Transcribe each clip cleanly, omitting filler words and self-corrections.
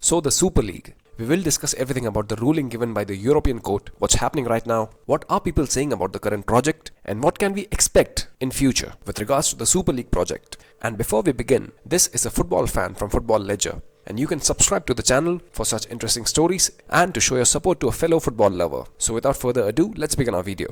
So the Super League. We will discuss everything about the ruling given by the European Court, what's happening right now, what are people saying about the current project, and what can we expect in future with regards to the Super League project. And before we begin, this is a football fan from Football Ledger, and you can subscribe to the channel for such interesting stories and to show your support to a fellow football lover. So without further ado, let's begin our video.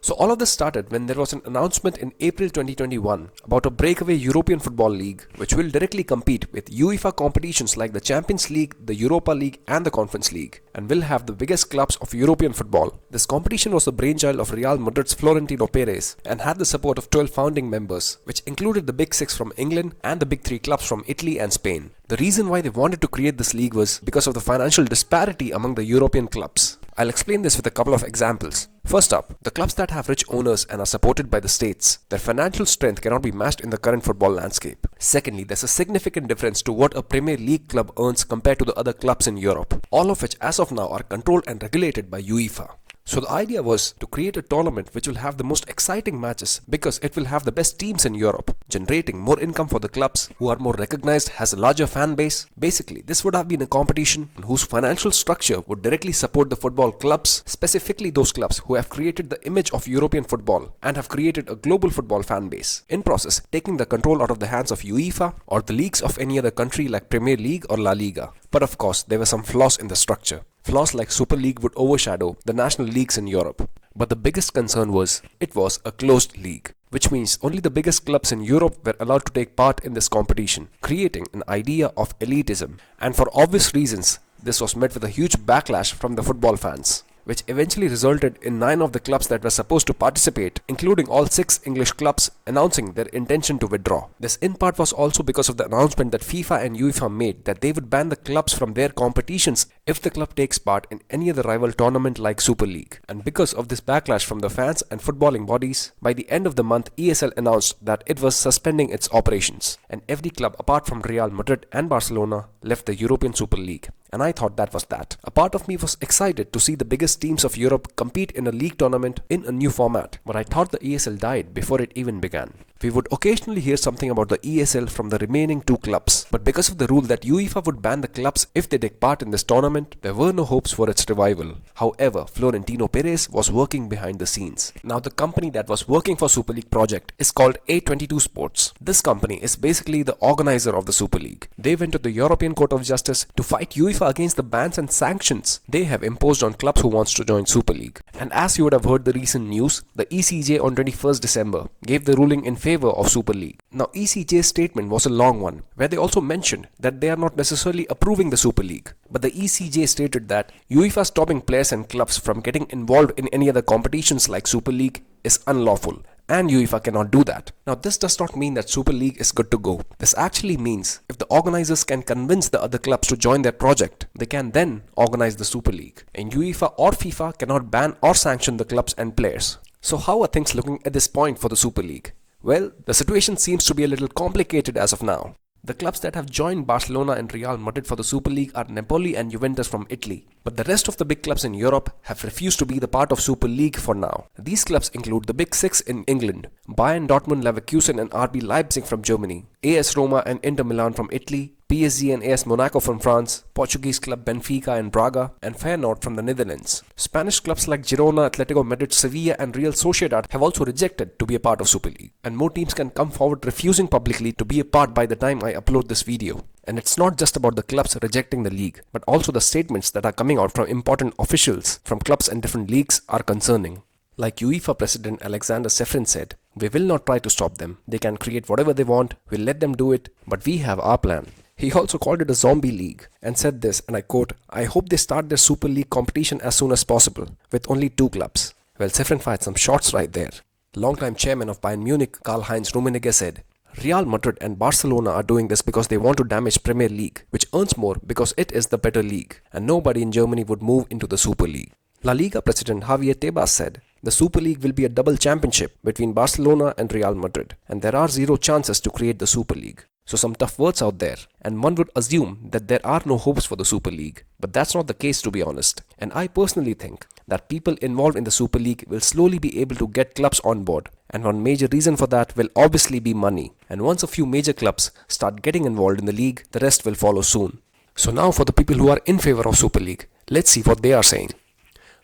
So all of this started when there was an announcement in April 2021 about a breakaway European Football League which will directly compete with UEFA competitions like the Champions League, the Europa League and the Conference League, and will have the biggest clubs of European football. This competition was the brainchild of Real Madrid's Florentino Perez and had the support of 12 founding members, which included the Big Six from England and the Big Three clubs from Italy and Spain. The reason why they wanted to create this league was because of the financial disparity among the European clubs. I'll explain this with a couple of examples. First up, the clubs that have rich owners and are supported by the states. Their financial strength cannot be matched in the current football landscape. Secondly, there's a significant difference to what a Premier League club earns compared to the other clubs in Europe, all of which as of now are controlled and regulated by Uefa. So the idea was to create a tournament which will have the most exciting matches because it will have the best teams in Europe, generating more income for the clubs who are more recognized, has a larger fan base. Basically, this would have been a competition whose financial structure would directly support the football clubs, specifically those clubs who have created the image of European football and have created a global football fan base. In process, taking the control out of the hands of Uefa or the leagues of any other country like Premier League or La Liga. But of course, there were some flaws in the structure. Flaws like Super League would overshadow the national leagues in Europe. But the biggest concern was, it was a closed league, which means only the biggest clubs in Europe were allowed to take part in this competition, creating an idea of elitism. And for obvious reasons, this was met with a huge backlash from the football fans, which eventually resulted in 9 of the clubs that were supposed to participate, including all 6 English clubs, announcing their intention to withdraw. This in part was also because of the announcement that FIFA and UEFA made that they would ban the clubs from their competitions if the club takes part in any other rival tournament like Super League. And because of this backlash from the fans and footballing bodies, by the end of the month ESL announced that it was suspending its operations, and every club apart from Real Madrid and Barcelona left the European Super League. And I thought that was that. A part of me was excited to see the biggest teams of Europe compete in a league tournament in a new format, but I thought the ESL died before it even began. We would occasionally hear something about the ESL from the remaining 2 clubs, but because of the rule that UEFA would ban the clubs if they take part in this tournament, there were no hopes for its revival. However, Florentino Perez was working behind the scenes. Now the company that was working for Super League project is called A22 Sports. This company is basically the organizer of the Super League. They went to the European Court of Justice to fight UEFA against the bans and sanctions they have imposed on clubs who wants to join Super League. And as you would have heard the recent news, the ECJ on 21st December gave the ruling in favor of Super League. Now ECJ's statement was a long one, where they also mentioned that they are not necessarily approving the Super League. But the ECJ stated that UEFA stopping players and clubs from getting involved in any other competitions like Super League is unlawful, and UEFA cannot do that. Now this does not mean that Super League is good to go. This actually means if the organizers can convince the other clubs to join their project, they can then organize the Super League. And UEFA or FIFA cannot ban or sanction the clubs and players. So how are things looking at this point for the Super League? Well, the situation seems to be a little complicated as of now. The clubs that have joined Barcelona and Real Madrid for the Super League are Napoli and Juventus from Italy. But the rest of the big clubs in Europe have refused to be the part of Super League for now. These clubs include the Big Six in England, Bayern, Dortmund, Leverkusen and RB Leipzig from Germany, AS Roma and Inter Milan from Italy, PSG and AS Monaco from France, Portuguese club Benfica and Braga, and Feyenoord from the Netherlands. Spanish clubs like Girona, Atletico Madrid, Sevilla and Real Sociedad have also rejected to be a part of Super League. And more teams can come forward refusing publicly to be a part by the time I upload this video. And it's not just about the clubs rejecting the league, but also the statements that are coming out from important officials from clubs and different leagues are concerning. Like UEFA President Alexander Sefrin said, "We will not try to stop them. They can create whatever they want, we'll let them do it, but we have our plan." He also called it a zombie league and said this, and I quote, "I hope they start their Super League competition as soon as possible, with only 2 clubs. Well, Sefrin fired some shots right there. Longtime chairman of Bayern Munich, Karl-Heinz Rummenigge said, "Real Madrid and Barcelona are doing this because they want to damage Premier League, which earns more because it is the better league, and nobody in Germany would move into the Super League." La Liga president Javier Tebas said, "The Super League will be a double championship between Barcelona and Real Madrid, and there are 0 chances to create the Super League." So some tough words out there, and one would assume that there are no hopes for the Super League. But that's not the case, to be honest. And I personally think that people involved in the Super League will slowly be able to get clubs on board. And one major reason for that will obviously be money. And once a few major clubs start getting involved in the league, the rest will follow soon. So now for the people who are in favor of Super League, let's see what they are saying.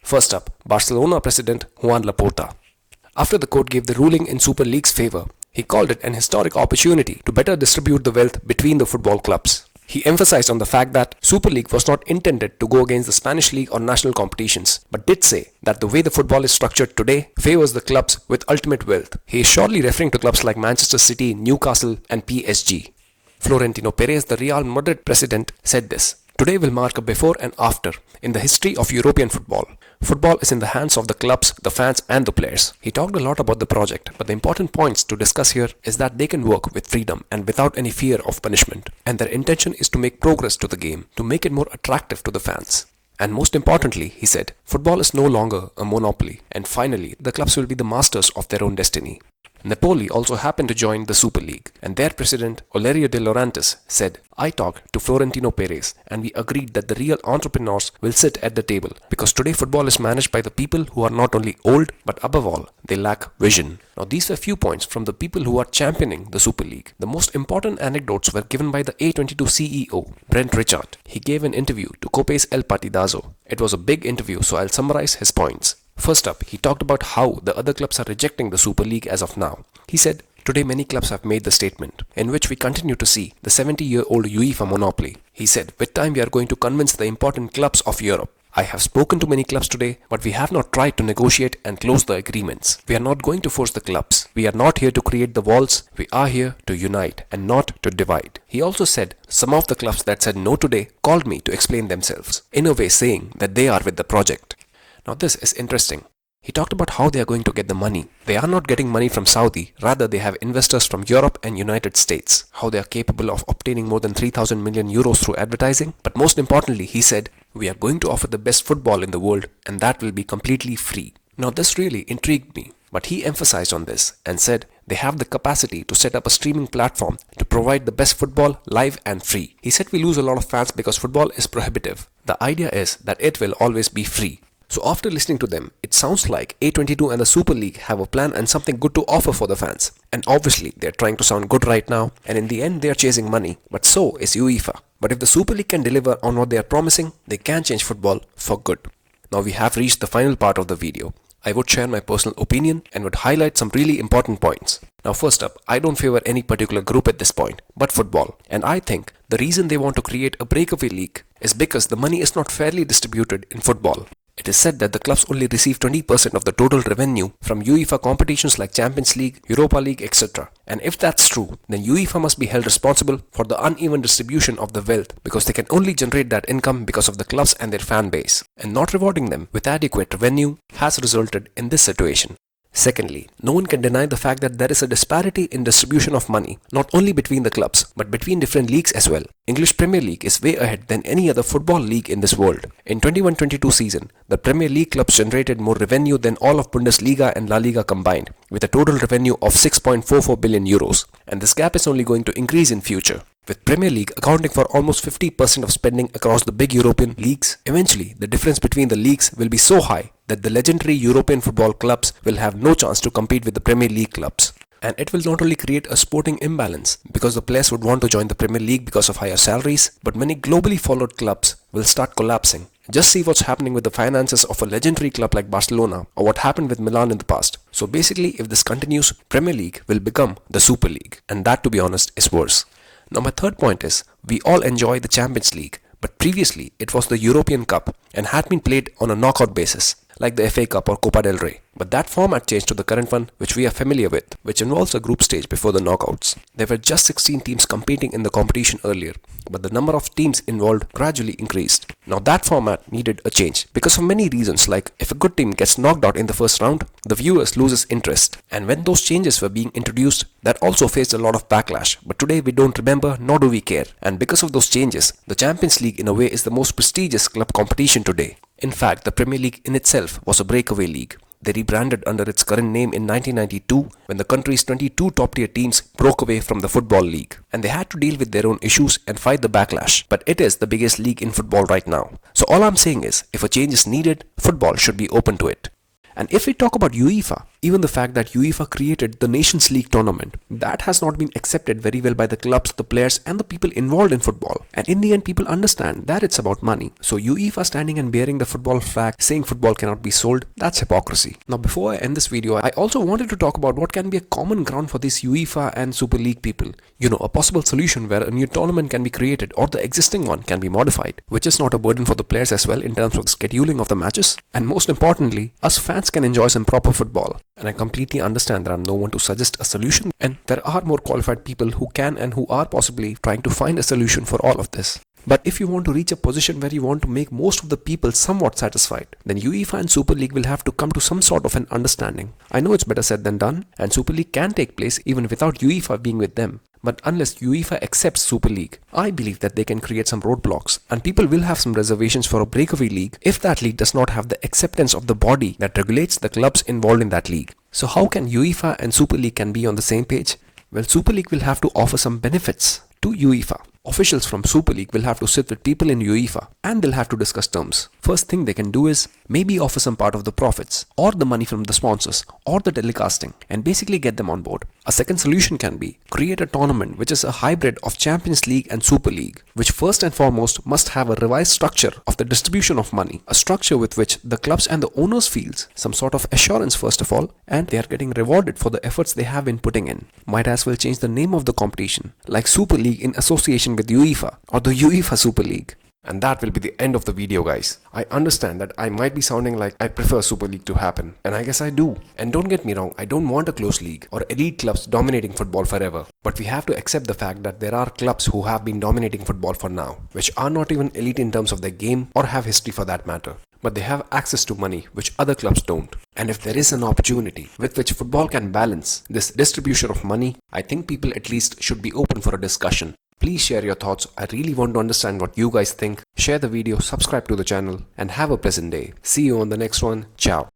First up, Barcelona president Juan Laporta. After the court gave the ruling in Super League's favor, he called it an historic opportunity to better distribute the wealth between the football clubs. He emphasized on the fact that Super League was not intended to go against the Spanish league or national competitions, but did say that the way the football is structured today favors the clubs with ultimate wealth. He is surely referring to clubs like Manchester City, Newcastle and PSG. Florentino Perez, the Real Madrid president, said this: "Today will mark a before and after in the history of European football. Football is in the hands of the clubs, the fans and the players." He talked a lot about the project, but the important points to discuss here is that they can work with freedom and without any fear of punishment. And their intention is to make progress to the game, to make it more attractive to the fans. And most importantly, he said, football is no longer a monopoly. And finally, the clubs will be the masters of their own destiny. Napoli also happened to join the Super League, and their president, Olerio De Laurentiis, said, "I talked to Florentino Perez and we agreed that the real entrepreneurs will sit at the table because today football is managed by the people who are not only old but above all, they lack vision." Now these were few points from the people who are championing the Super League. The most important anecdotes were given by the A22 CEO, Brent Richard. He gave an interview to Cope's El Partidazo. It was a big interview, so I'll summarize his points. First up, he talked about how the other clubs are rejecting the Super League as of now. He said, "Today many clubs have made the statement, in which we continue to see the 70-year-old UEFA monopoly." He said, "With time we are going to convince the important clubs of Europe. I have spoken to many clubs today, but we have not tried to negotiate and close the agreements. We are not going to force the clubs. We are not here to create the walls. We are here to unite and not to divide." He also said, "Some of the clubs that said no today called me to explain themselves, in a way saying that they are with the project." Now this is interesting. He talked about how they are going to get the money. They are not getting money from Saudi, rather they have investors from Europe and United States. How they are capable of obtaining more than 3,000 million euros through advertising. But most importantly, he said, "We are going to offer the best football in the world and that will be completely free." Now this really intrigued me, but he emphasized on this and said they have the capacity to set up a streaming platform to provide the best football live and free. He said we lose a lot of fans because football is prohibitive. The idea is that it will always be free. So after listening to them, it sounds like A22 and the Super League have a plan and something good to offer for the fans. And obviously, they're trying to sound good right now, and in the end they're chasing money, but so is Uefa. But if the Super League can deliver on what they are promising, they can change football for good. Now we have reached the final part of the video. I would share my personal opinion and would highlight some really important points. Now first up, I don't favor any particular group at this point, but football. And I think the reason they want to create a breakaway league is because the money is not fairly distributed in football. It is said that the clubs only receive 20% of the total revenue from UEFA competitions like Champions League, Europa League, etc. And if that's true, then UEFA must be held responsible for the uneven distribution of the wealth because they can only generate that income because of the clubs and their fan base. And not rewarding them with adequate revenue has resulted in this situation. Secondly, no one can deny the fact that there is a disparity in distribution of money, not only between the clubs, but between different leagues as well. English Premier League is way ahead than any other football league in this world. In 21-22 season, the Premier League clubs generated more revenue than all of Bundesliga and La Liga combined, with a total revenue of 6.44 billion euros. And this gap is only going to increase in future. With Premier League accounting for almost 50% of spending across the big European leagues, eventually the difference between the leagues will be so high that the legendary European football clubs will have no chance to compete with the Premier League clubs. And it will not only create a sporting imbalance because the players would want to join the Premier League because of higher salaries, but many globally followed clubs will start collapsing. Just see what's happening with the finances of a legendary club like Barcelona or what happened with Milan in the past. So basically, if this continues, Premier League will become the Super League, and that, to be honest, is worse. Now my third point is, we all enjoy the Champions League, but previously it was the European Cup and had been played on a knockout basis, like the FA Cup or Copa del Rey. But that format changed to the current one, which we are familiar with, which involves a group stage before the knockouts. There were just 16 teams competing in the competition earlier, but the number of teams involved gradually increased. Now that format needed a change because of many reasons, like if a good team gets knocked out in the first round, the viewers loses interest. And when those changes were being introduced, that also faced a lot of backlash. But today we don't remember, nor do we care. And because of those changes, the Champions League in a way is the most prestigious club competition today. In fact, the Premier League in itself was a breakaway league. They rebranded under its current name in 1992 when the country's 22 top-tier teams broke away from the Football League. And they had to deal with their own issues and fight the backlash. But it is the biggest league in football right now. So all I'm saying is, if a change is needed, football should be open to it. And if we talk about UEFA, even the fact that UEFA created the Nations League tournament, that has not been accepted very well by the clubs, the players and the people involved in football. And in the end, people understand that it's about money. So UEFA standing and bearing the football flag, saying football cannot be sold, that's hypocrisy. Now before I end this video, I also wanted to talk about what can be a common ground for these UEFA and Super League people. You know, a possible solution where a new tournament can be created or the existing one can be modified, which is not a burden for the players as well in terms of the scheduling of the matches. And most importantly, us fans can enjoy some proper football. And I completely understand that I'm no one to suggest a solution, and there are more qualified people who can and who are possibly trying to find a solution for all of this. But if you want to reach a position where you want to make most of the people somewhat satisfied, then UEFA and Super League will have to come to some sort of an understanding. I know it's better said than done, and Super League can take place even without UEFA being with them. But unless UEFA accepts Super League, I believe that they can create some roadblocks, and people will have some reservations for a breakaway league if that league does not have the acceptance of the body that regulates the clubs involved in that league. So how can UEFA and Super League can be on the same page? Well, Super League will have to offer some benefits to UEFA. Officials from Super League will have to sit with people in UEFA and they'll have to discuss terms. First thing they can do is maybe offer some part of the profits or the money from the sponsors or the telecasting and basically get them on board. A second solution can be create a tournament which is a hybrid of Champions League and Super League, which first and foremost must have a revised structure of the distribution of money, a structure with which the clubs and the owners feels some sort of assurance first of all, and they are getting rewarded for the efforts they have been putting in. Might as well change the name of the competition, like Super League in association with UEFA or the UEFA Super League. And that will be the end of the video, guys. I understand that I might be sounding like I prefer Super League to happen, and I guess I do. And don't get me wrong, I don't want a close league or elite clubs dominating football forever. But we have to accept the fact that there are clubs who have been dominating football for now, which are not even elite in terms of their game or have history for that matter. But they have access to money which other clubs don't. And if there is an opportunity with which football can balance this distribution of money, I think people at least should be open for a discussion. Please share your thoughts. I really want to understand what you guys think. Share the video, subscribe to the channel, and have a pleasant day. See you on the next one. Ciao.